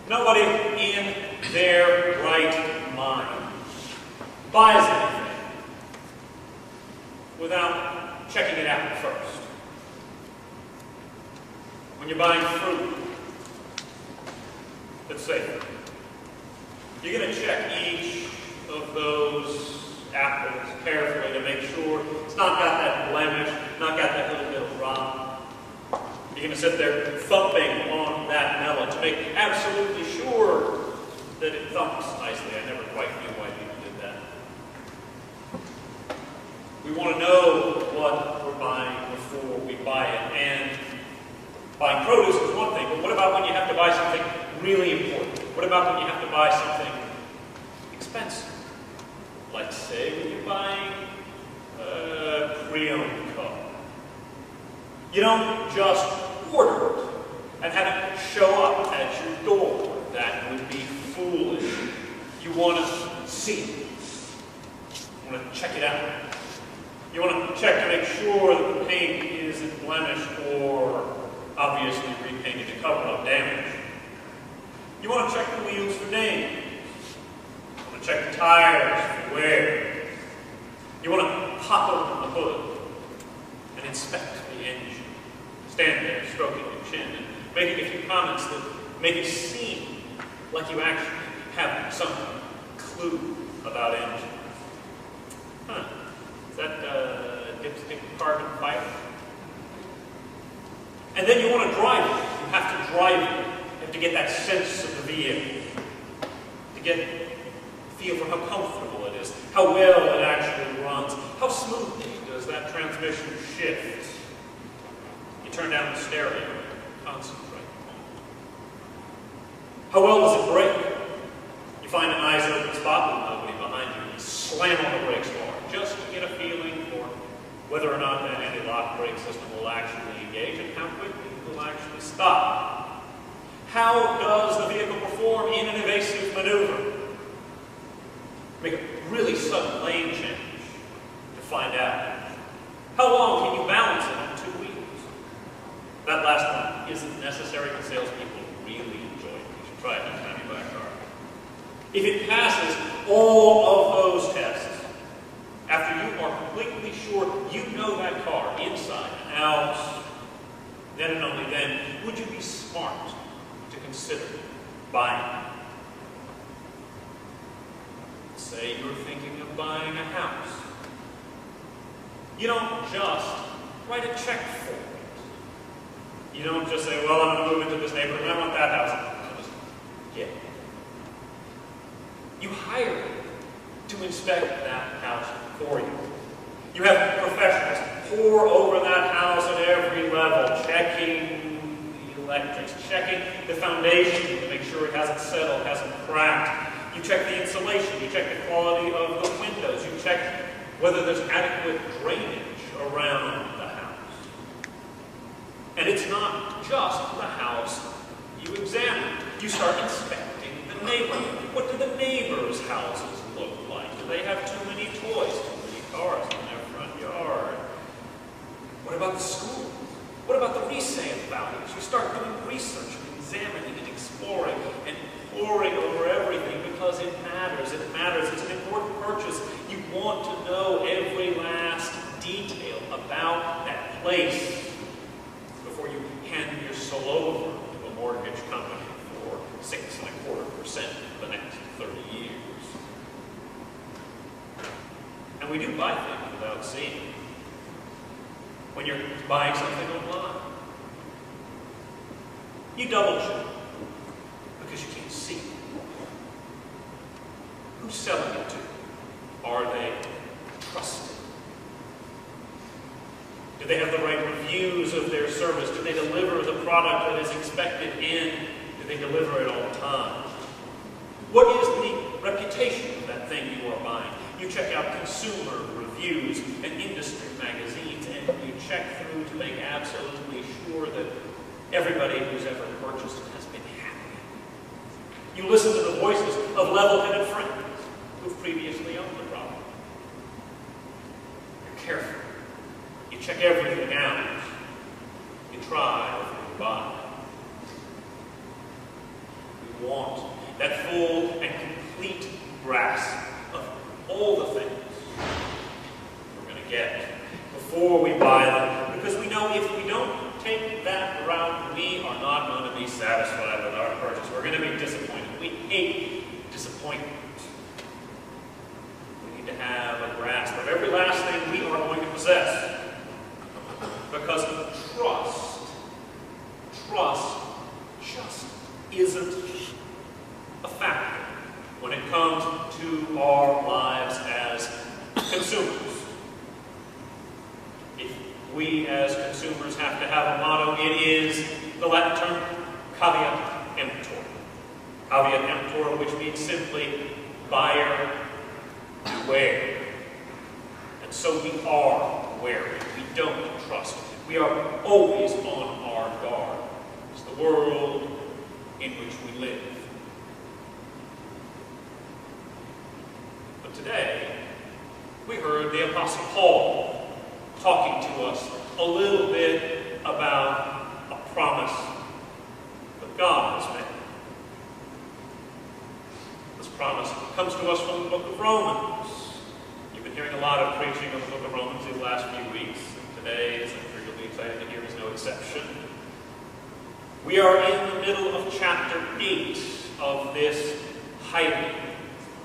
Nobody in their right mind buys anything without checking it out first. When you're buying fruit, let's say, you're going to check each of those apples carefully to make sure it's not got that blemish, not got that little bit of rot. You're going to sit there thumping on that melon to make absolutely sure that it thumps nicely. I never quite knew why people did that. We want to know what we're buying before we buy it. And buying produce is one thing, but what about when you have to buy something really important? What about when you have to buy something expensive? Like, say, when you're buying a pre-owned car. You don't just order it and have it show up at your door. That would be foolish. You want to see it. You want to check it out. You want to check to make sure that the paint isn't blemished or obviously repainted to cover up damage. You want to check the wheels for dings. You want to check the tires for wear. You want to pop open the hood and inspect the engine. Stand there stroking your chin and making a few comments that make it seem like you actually have some clue about engines. Huh. Is that dipstick carbon fiber? And then you want to drive it. You have to drive it. You have to get that sense of the vehicle. To get a feel for how comfortable it is, how well it actually runs, how smoothly does that transmission shift. You turn down the stereo and concentrate. How well does it brake? You find a nice open spot with nobody behind you. You slam on the brakes hard just to get a feeling for whether or not that anti-lock brake system will actually engage and how quickly it will actually stop. How does the vehicle perform in an evasive maneuver? Make a really sudden lane change to find out. How long can you balance it on two wheels? That last one isn't necessary, but salespeople really enjoy it. You should try it next time you buy a car. If it passes all of those tests, after you are completely sure you know that car inside and out, then and only then would you be smart to consider buying it. Say you're thinking of buying a house. You don't just write a check for it. You don't just say, well, I'm going to move into this neighborhood and I want that house. I'll just get it. You hire it to inspect that house for you. You have professionals pour over that house at every level, checking the electrics, checking the foundation to make sure it hasn't settled, hasn't cracked. You check the insulation, you check the quality of the windows, you check whether there's adequate drainage around the house. And it's not just the house you examine. You start inspecting the neighborhood. What do the neighbors' houses look like? Do they have too many toys, too many cars in their front yard? What about the school? What about the resale values? You start doing research, and examining and exploring and poring over everything because it matters. It matters. It's an important purchase. You want to know every last detail about that place before you hand your soul over to a mortgage company for 6.25% for the next 30 years. And we do buy things without seeing. When you're buying something online, you double check because you can't see it. Who's selling it to? Are they trusted? Do they have the right reviews of their service? Do they deliver the product that is expected in? Do they deliver it on time? What is the reputation of that thing you are buying? You check out consumer reviews and industry magazines, and you check through to make absolutely sure that everybody who's ever purchased it has been happy. You listen to the voices of level-headed friends who've previously owned the property. You're careful. You check everything out. You try before you buy. You want that full and complete grasp of all the things we're going to get before we buy them, because we know if we don't take that route, we are not going to be satisfied with our purchase. We're going to be disappointed. We hate disappointment. We need to have a grasp of every last thing we are going to possess, because trust just isn't a factor when it comes to our lives as consumers. If we as consumers have to have a motto, it is the Latin term caveat emptor. Caveat emptor, which means simply buyer beware. And so we are wary. We don't trust. We are always on our guard. It's the world in which we live. But today, we heard the Apostle Paul talking to us a little bit about a promise that God has made. This promise comes to us from the book of Romans. You've been hearing a lot of preaching on the book of Romans these last few weeks. And today, as I'm sure you'll be excited to hear, is no exception. We are in the middle of chapter 8 of this highly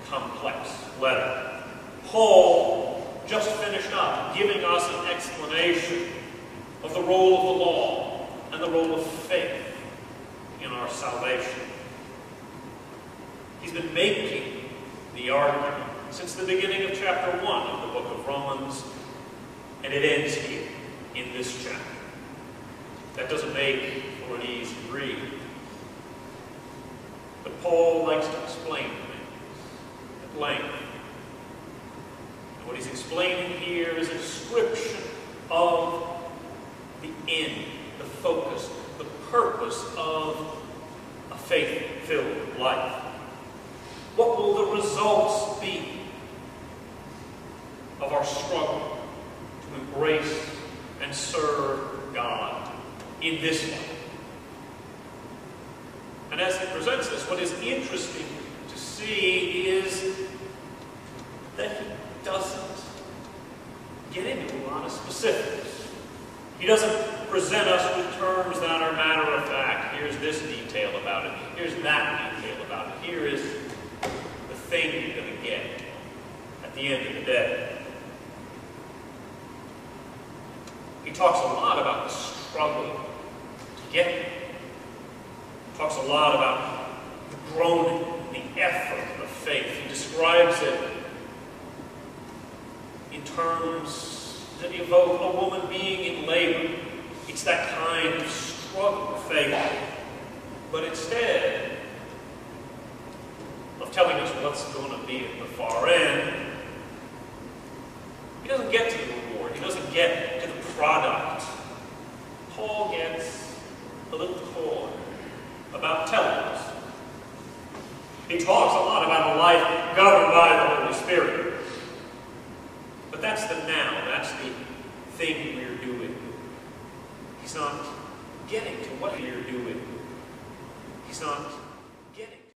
complex letter. Paul just finished up giving us an explanation of the role of the law and the role of faith in our salvation. He's been making the argument since the beginning of chapter 1 of the book of Romans, and it ends here in this chapter. That doesn't make for an easy read. But Paul likes to explain things at length. And what he's explaining here is a description of the end, the focus, the purpose of a faith-filled life. What will the results be of our struggle to embrace and serve God in this life? And as he presents this, what is interesting to see is that he doesn't get into a lot of specifics. He doesn't present us with terms that are matter of fact. Here's this detail about it. Here's that detail about it. Here is the thing you're going to get at the end of the day. He talks a lot about the struggle to get it. He talks a lot about the groaning, the effort of faith. He describes it in terms that evoke a woman being in labor. It's that kind of struggle of faith. But instead of telling us what's going to be at the far end, he doesn't get to the reward. He doesn't get to the product. Paul gets a little coy about telling us. He talks a lot about a life governed by the Holy Spirit. But that's the now. That's the thing we're doing. He's not getting to what you're doing. He's not